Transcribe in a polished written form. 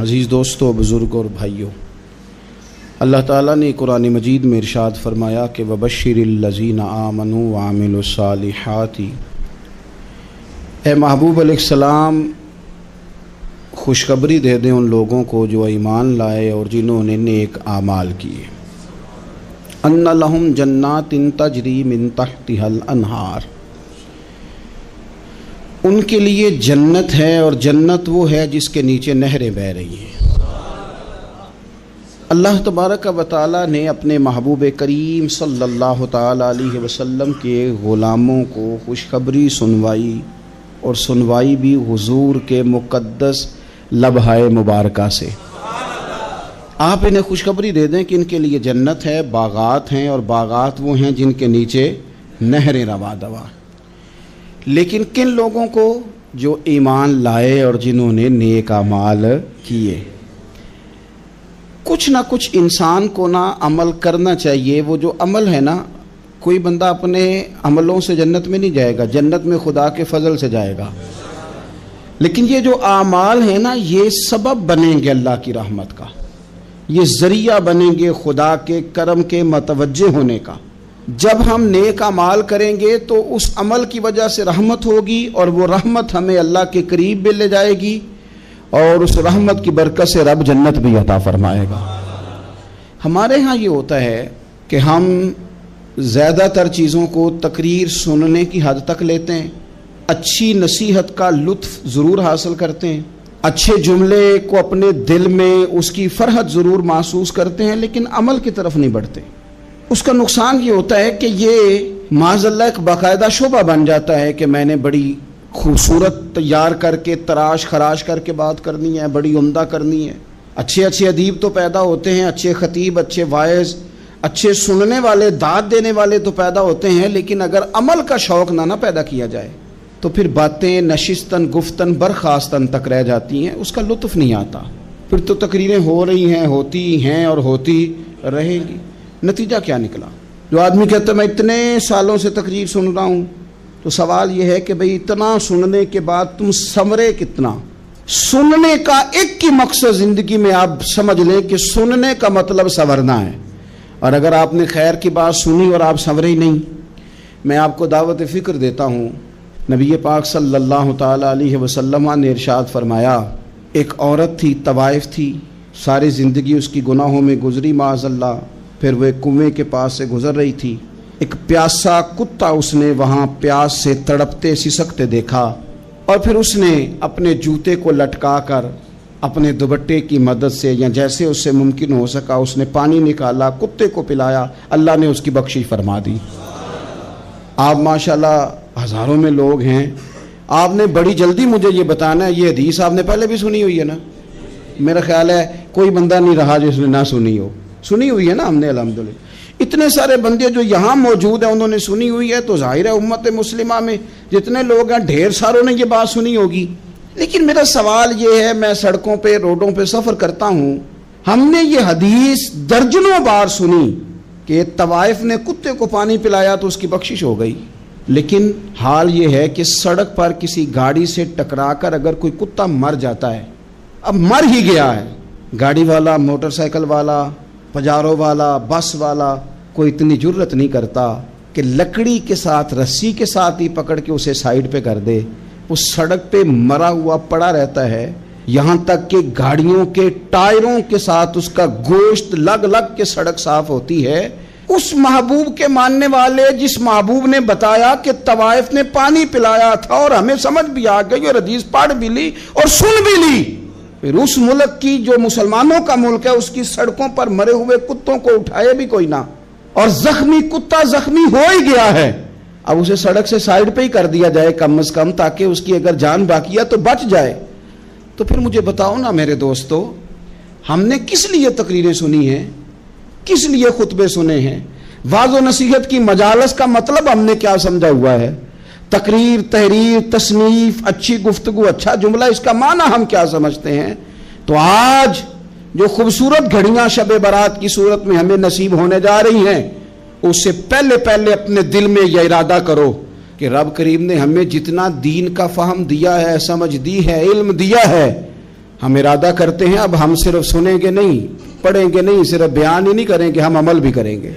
عزیز دوستو، بزرگوں اور بھائیوں، اللہ تعالیٰ نے قرآن مجید میں ارشاد فرمایا کہ وَبَشِّرِ الَّذِينَ آمَنُوا وَعَمِلُوا الصَّالِحَاتِ، اے محبوب علیہ السلام خوشخبری دے دیں ان لوگوں کو جو ایمان لائے اور جنہوں نے نیک اعمال کیے، اَنَّ لَهُمْ جَنَّاتٍ تَجْرِي مِن تَحْتِهَا الْأَنْهَارُ، ان کے لیے جنت ہے، اور جنت وہ ہے جس کے نیچے نہریں بہہ رہی ہیں۔ اللہ تبارک و تعالیٰ نے اپنے محبوب کریم صلی اللہ تعالیٰ علیہ وسلم کے غلاموں کو خوشخبری سنوائی، اور سنوائی بھی حضور کے مقدس لبہائے مبارکہ سے۔ آپ انہیں خوشخبری دے دیں کہ ان کے لیے جنت ہے، باغات ہیں، اور باغات وہ ہیں جن کے نیچے نہریں رواں دواں۔ لیکن کن لوگوں کو؟ جو ایمان لائے اور جنہوں نے نیک اعمال کیے۔ کچھ نہ کچھ انسان کو نہ عمل کرنا چاہیے۔ وہ جو عمل ہے نا، کوئی بندہ اپنے عملوں سے جنت میں نہیں جائے گا، جنت میں خدا کے فضل سے جائے گا۔ لیکن یہ جو اعمال ہیں نا، یہ سبب بنیں گے اللہ کی رحمت کا، یہ ذریعہ بنیں گے خدا کے کرم کے متوجہ ہونے کا۔ جب ہم نیک اعمال کریں گے تو اس عمل کی وجہ سے رحمت ہوگی، اور وہ رحمت ہمیں اللہ کے قریب بھی لے جائے گی، اور اس رحمت کی برکت سے رب جنت بھی عطا فرمائے گا۔ ہمارے ہاں یہ ہوتا ہے کہ ہم زیادہ تر چیزوں کو تقریر سننے کی حد تک لیتے ہیں، اچھی نصیحت کا لطف ضرور حاصل کرتے ہیں، اچھے جملے کو اپنے دل میں اس کی فرحت ضرور محسوس کرتے ہیں، لیکن عمل کی طرف نہیں بڑھتے۔ اس کا نقصان یہ ہوتا ہے کہ یہ معاذ اللہ ایک باقاعدہ شعبہ بن جاتا ہے کہ میں نے بڑی خوبصورت تیار کر کے تراش خراش کر کے بات کرنی ہے، بڑی عمدہ کرنی ہے۔ اچھے ادیب تو پیدا ہوتے ہیں، اچھے خطیب، اچھے واعظ، اچھے سننے والے، داد دینے والے تو پیدا ہوتے ہیں، لیکن اگر عمل کا شوق نہ پیدا کیا جائے تو پھر باتیں نشستن گفتن برخاستن تک رہ جاتی ہیں، اس کا لطف نہیں آتا۔ پھر تو تقریریں ہو رہی ہیں، ہوتی ہیں اور ہوتی رہیں گی۔ نتیجہ کیا نکلا؟ جو آدمی کہتا ہے میں اتنے سالوں سے تقریر سن رہا ہوں، تو سوال یہ ہے کہ بھئی اتنا سننے کے بعد تم سنورے کتنا؟ سننے کا ایک ہی مقصد زندگی میں آپ سمجھ لیں کہ سننے کا مطلب سنورنا ہے، اور اگر آپ نے خیر کی بات سنی اور آپ سنورے ہی نہیں، میں آپ کو دعوت فکر دیتا ہوں۔ نبی پاک صلی اللہ تعالیٰ علیہ وسلم نے ارشاد فرمایا، ایک عورت تھی، طوائف تھی، ساری زندگی اس کی گناہوں میں گزری معاذ اللہ، پھر وہ ایک کنویں کے پاس سے گزر رہی تھی، ایک پیاسا کتا اس نے وہاں پیاس سے تڑپتے سسکتے دیکھا، اور پھر اس نے اپنے جوتے کو لٹکا کر اپنے دوپٹے کی مدد سے یا جیسے اس سے ممکن ہو سکا اس نے پانی نکالا، کتے کو پلایا، اللہ نے اس کی بخشش فرما دی۔ آپ ماشاءاللہ ہزاروں میں لوگ ہیں، آپ نے بڑی جلدی مجھے یہ بتانا ہے، یہ حدیث آپ نے پہلے بھی سنی ہوئی ہے نا؟ میرا خیال ہے کوئی بندہ نہیں رہا جس نے نہ سنی ہو۔ سنی ہوئی ہے نا ہم نے الحمدللہ۔ اتنے سارے بندے جو یہاں موجود ہیں انہوں نے سنی ہوئی ہے، تو ظاہر ہے امت مسلمہ میں جتنے لوگ ہیں ڈھیر ساروں نے یہ بات سنی ہوگی۔ لیکن میرا سوال یہ ہے، میں سڑکوں پہ روڈوں پہ سفر کرتا ہوں، ہم نے یہ حدیث درجنوں بار سنی کہ طوائف نے کتے کو پانی پلایا تو اس کی بخشش ہو گئی، لیکن حال یہ ہے کہ سڑک پر کسی گاڑی سے ٹکرا کر اگر کوئی کتا مر جاتا ہے، اب مر ہی گیا ہے، گاڑی والا، موٹر سائیکل والا، پجارو والا، بس والا کوئی اتنی جرت نہیں کرتا کہ لکڑی کے ساتھ، رسی کے ساتھ ہی پکڑ کے اسے سائیڈ پہ کر دے۔ وہ سڑک پہ مرا ہوا پڑا رہتا ہے، یہاں تک کہ گاڑیوں کے ٹائروں کے ساتھ اس کا گوشت لگ لگ کے سڑک صاف ہوتی ہے۔ اس محبوب کے ماننے والے جس محبوب نے بتایا کہ طوائف نے پانی پلایا تھا، اور ہمیں سمجھ بھی آ گئی اور حدیث پڑھ بھی لی اور سن بھی لی، پھر اس ملک کی جو مسلمانوں کا ملک ہے اس کی سڑکوں پر مرے ہوئے کتوں کو اٹھائے بھی کوئی نہ، اور زخمی کتا زخمی ہو ہی گیا ہے، اب اسے سڑک سے سائیڈ پہ ہی کر دیا جائے کم از کم، تاکہ اس کی اگر جان باقی ہے تو بچ جائے۔ تو پھر مجھے بتاؤ نا میرے دوستو، ہم نے کس لیے تقریریں سنی ہیں، کس لیے خطبے سنے ہیں؟ واعظ و نصیحت کی مجالس کا مطلب ہم نے کیا سمجھا ہوا ہے؟ تقریر، تحریر، تصنیف، اچھی گفتگو، اچھا جملہ، اس کا معنی ہم کیا سمجھتے ہیں؟ تو آج جو خوبصورت گھڑیاں شب برات کی صورت میں ہمیں نصیب ہونے جا رہی ہیں، اس سے پہلے اپنے دل میں یہ ارادہ کرو کہ رب کریم نے ہمیں جتنا دین کا فہم دیا ہے، سمجھ دی ہے، علم دیا ہے، ہم ارادہ کرتے ہیں اب ہم صرف سنیں گے نہیں، پڑھیں گے نہیں، صرف بیان ہی نہیں کریں گے، ہم عمل بھی کریں گے۔